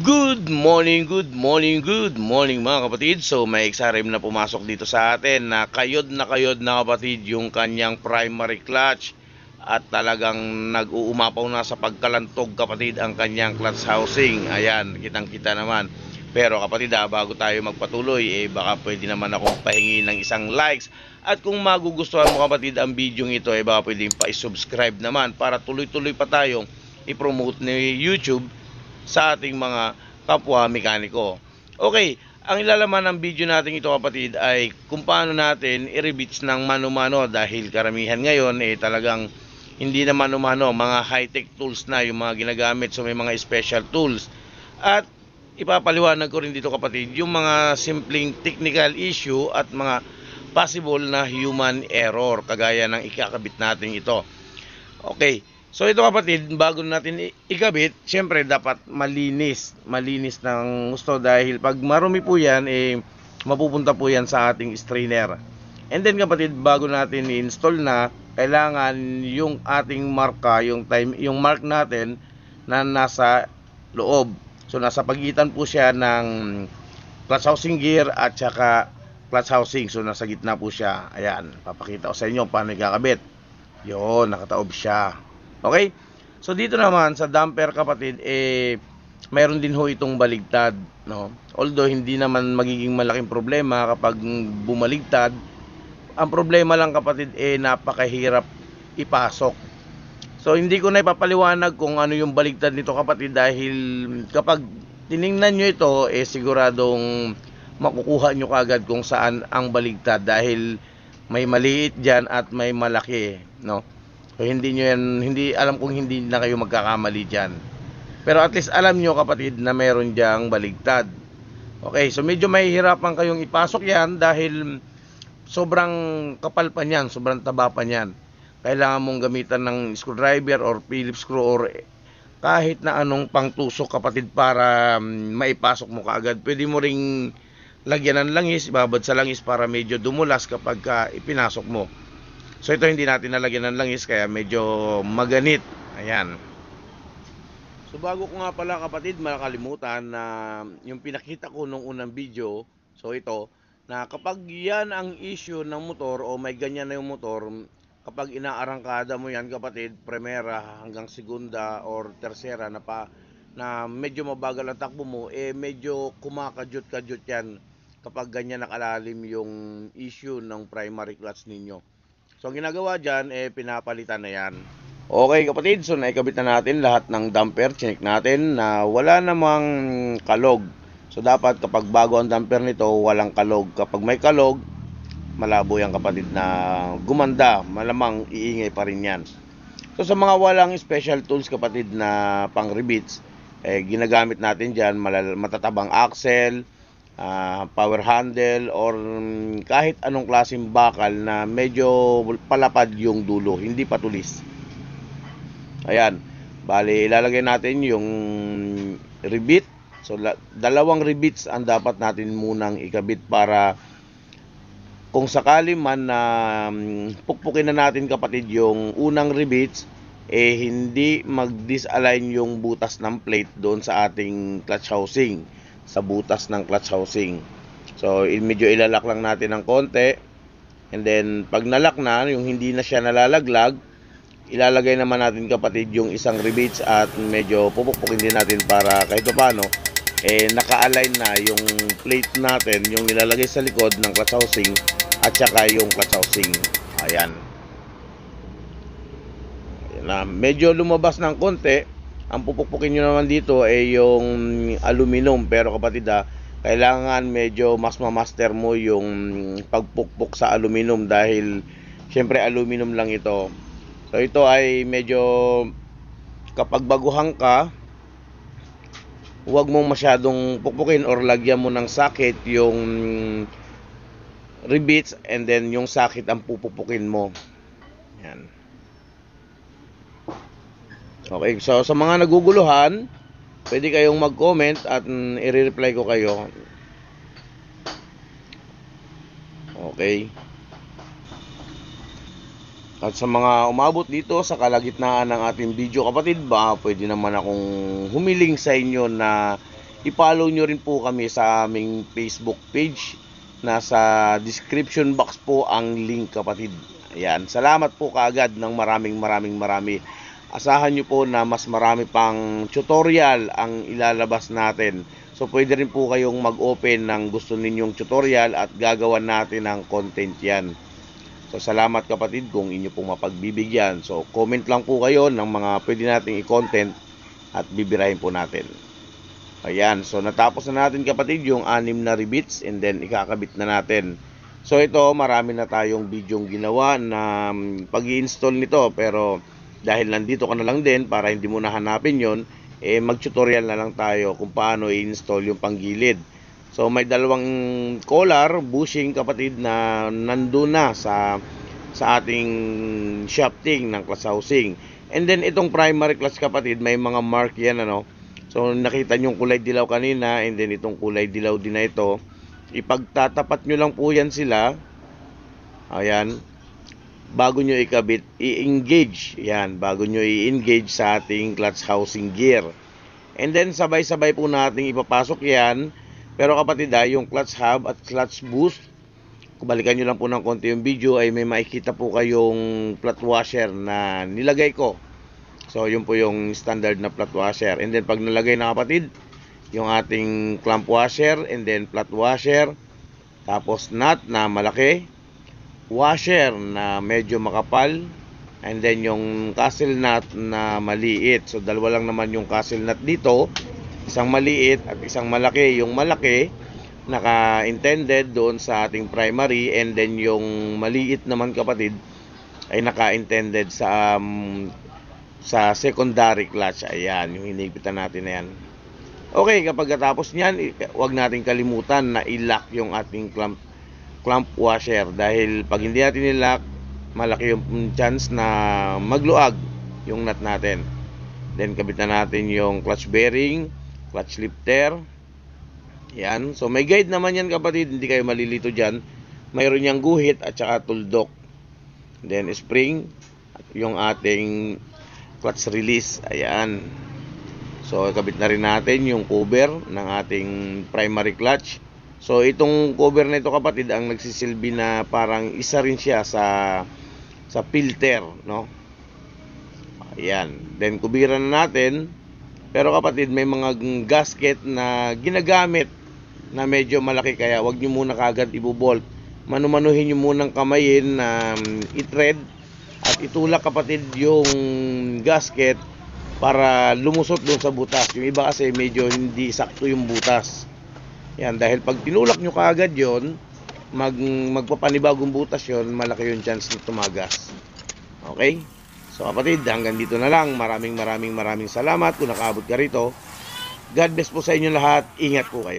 Good morning mga kapatid. So may XRM na pumasok dito sa atin na kayod na kapatid yung kanyang primary clutch at talagang nag-uumapaw na sa pagkalantog kapatid ang kanyang clutch housing. Ayan, kitang-kita naman. Pero kapatid bago tayo magpatuloy baka pwede naman akong pahingi ng isang likes. At kung magugustuhan mo kapatid ang video ito baka pwedeng pa-subscribe naman para tuloy-tuloy pa tayong i-promote ni YouTube sa ating mga kapwa mekaniko. Okay, ang ilalaman ng video natin ito kapatid ay kung paano natin i-rebits ng mano-mano dahil karamihan ngayon talagang hindi na mano-mano, mga high-tech tools na yung mga ginagamit, so may mga special tools. At ipapaliwanag ko rin dito kapatid yung mga simpleng technical issue at mga possible na human error kagaya ng ikakabit natin ito. Okay, so ito kapatid, bago natin ikabit, syempre dapat malinis ng gusto dahil pag marumi po yan, mapupunta po yan sa ating strainer. And then kapatid, bago natin i-install na, kailangan yung ating marka, yung mark natin na nasa loob. So nasa pagitan po siya ng clutch housing gear at saka clutch housing. So nasa gitna po siya. Ayan, papakita ko sa inyo paano ikakabit. Yun, nakataob siya. Okay? So dito naman sa damper kapatid mayroon din ho itong baligtad, no? Although hindi naman magiging malaking problema kapag bumaligtad. Ang problema lang kapatid napakahirap ipasok. So hindi ko na ipapaliwanag kung ano yung baligtad nito kapatid dahil kapag tiningnan nyo ito siguradong makukuha nyo kaagad kung saan ang baligtad dahil may maliit dyan at may malaki, no? So hindi alam kung hindi na kayo magkakamali diyan. Pero at least alam nyo kapatid na meron diyang baligtad. Okay, so medyo mahihirapan kayong ipasok yan dahil sobrang kapal pa niyan, sobrang taba pa niyan. Kailangan mong gamitan ng screwdriver or Phillips screw or kahit na anong pangtusok kapatid para maipasok mo kaagad. Pwede mo ring lagyan ng langis, ibabad sa langis para medyo dumulas kapag ipinasok mo. So ito hindi natin nalagyan ng langis kaya medyo maganit. Ayan. So bago ko nga pala kapatid makalimutan na yung pinakita ko nung unang video, so ito, na kapag yan ang issue ng motor o may ganyan na yung motor, kapag inaarangkada mo yan kapatid, primera hanggang segunda or tersera na medyo mabagal ang takbo mo, medyo kumakadyot-kadyot yan kapag ganyan nakalalim yung issue ng primary clutch ninyo. So ang ginagawa dyan pinapalitan na yan. Okay kapatid, so naikabit na natin lahat ng damper. Check natin na wala namang kalog. So dapat kapag bago ang damper nito walang kalog. Kapag may kalog, malabo yan kapatid na gumanda, malamang iingay pa rin yan. So sa mga walang special tools kapatid na pang rebits, ginagamit natin dyan matatabang axle, power handle or kahit anong klaseng bakal na medyo palapad yung dulo, hindi patulis. Ayan, bali ilalagay natin yung rebit. So dalawang rebits ang dapat natin munang ikabit para kung sakali man na pukpukin na natin kapatid yung unang rebits, hindi mag-disalign yung butas ng plate doon sa ating clutch housing, sa butas ng clutch housing. So medyo ilalak lang natin ng konti, and then pag nalak na, yung hindi na siya nalalaglag, ilalagay naman natin kapatid yung isang rebits at medyo pupukpukin din natin para kahit paano naka-align na yung plate natin, yung nilalagay sa likod ng clutch housing at saka yung clutch housing. Ayan. Ayan na, medyo lumabas ng konti. Ang pupukpukin nyo naman dito yung aluminum, pero kapatid kailangan medyo mas mamaster mo yung pagpukpok sa aluminum dahil syempre aluminum lang ito. So ito ay medyo kapag baguhan ka, huwag mong masyadong pukpukin or lagyan mo ng socket yung rebits and then yung socket ang pupupukin mo. Yan. Okay, so sa mga naguguluhan, pwede kayong mag-comment at i-reply ko kayo. Okay. At sa mga umabot dito sa kalagitnaan ng ating video kapatid, pwede naman akong humiling sa inyo na i-follow nyo rin po kami sa aming Facebook page. Nasa description box po ang link, kapatid. Ayan, salamat po kaagad ng marami. Asahan nyo po na mas marami pang tutorial ang ilalabas natin. So pwede rin po kayong mag-open ng gusto ninyong tutorial at gagawan natin ng content yan. So salamat kapatid kung inyo pong mapagbibigyan. So comment lang po kayo ng mga pwede nating i-content at bibirahin po natin. Ayan, so natapos na natin kapatid yung 6 na rivets and then ikakabit na natin. So ito, marami na tayong bidyong ginawa na pag-i-install nito, pero dahil nandito ka na lang din para hindi mo na hanapin yon, mag-tutorial na lang tayo kung paano i-install yung panggilid. So may dalawang collar bushing kapatid na nandun na sa ating shafting ng clutch housing. And then itong primary clutch kapatid, may mga mark yan ano. So nakita nyo yung kulay dilaw kanina, and then itong kulay dilaw din na ito. Ipagtatapat nyo lang po yan sila. Ayan. Bago nyo ikabit, i-engage. Yan, bago nyo i-engage sa ating clutch housing gear. And then, sabay-sabay po natin ipapasok yan. Pero kapatid, yung clutch hub at clutch boost, kung balikan nyo lang po ng konti yung video, ay may makikita po kayong flat washer na nilagay ko. So, yun po yung standard na flat washer. And then, pag nalagay na kapatid, yung ating clamp washer, and then flat washer, tapos nut na malaki, washer na medyo makapal, and then yung castle nut na maliit. So dalawa lang naman yung castle nut dito, isang maliit at isang malaki. Yung malaki naka-intended doon sa ating primary, and then yung maliit naman kapatid ay naka-intended sa secondary clutch. Ayan, yung hinigitan natin na yan. Okay, kapag natapos nyan, huwag natin kalimutan na i-lock yung ating clamp washer, dahil pag hindi natin nilock, malaki yung chance na magluag yung nut natin. Then kabit na natin yung clutch bearing, clutch lifter. Yan, so may guide naman yan kapatid, hindi kayo malilito dyan. Mayroon yang guhit at saka tuldok. Then spring, yung ating clutch release. Ayan, so kabit na rin natin yung cover ng ating primary clutch. So itong cover na ito kapatid, ang nagsisilbi na parang isa rin siya sa filter, no? Ayan, then kubiran na natin. Pero kapatid, may mga gasket na ginagamit na medyo malaki, kaya wag nyo muna kagad ibubolt. Manumanuhin nyo munang kamayin na i-thread at itulak kapatid yung gasket para lumusot doon sa butas. Yung iba kasi medyo hindi sakto yung butas. Yan, dahil pag tinulak nyo kaagad yon, magpapanibagong butas yon, malaki yung chance na tumagas. Okay? So kapatid, hanggang dito na lang. Maraming salamat kung nakaabot ka rito. God bless po sa inyo lahat. Ingat po kayo.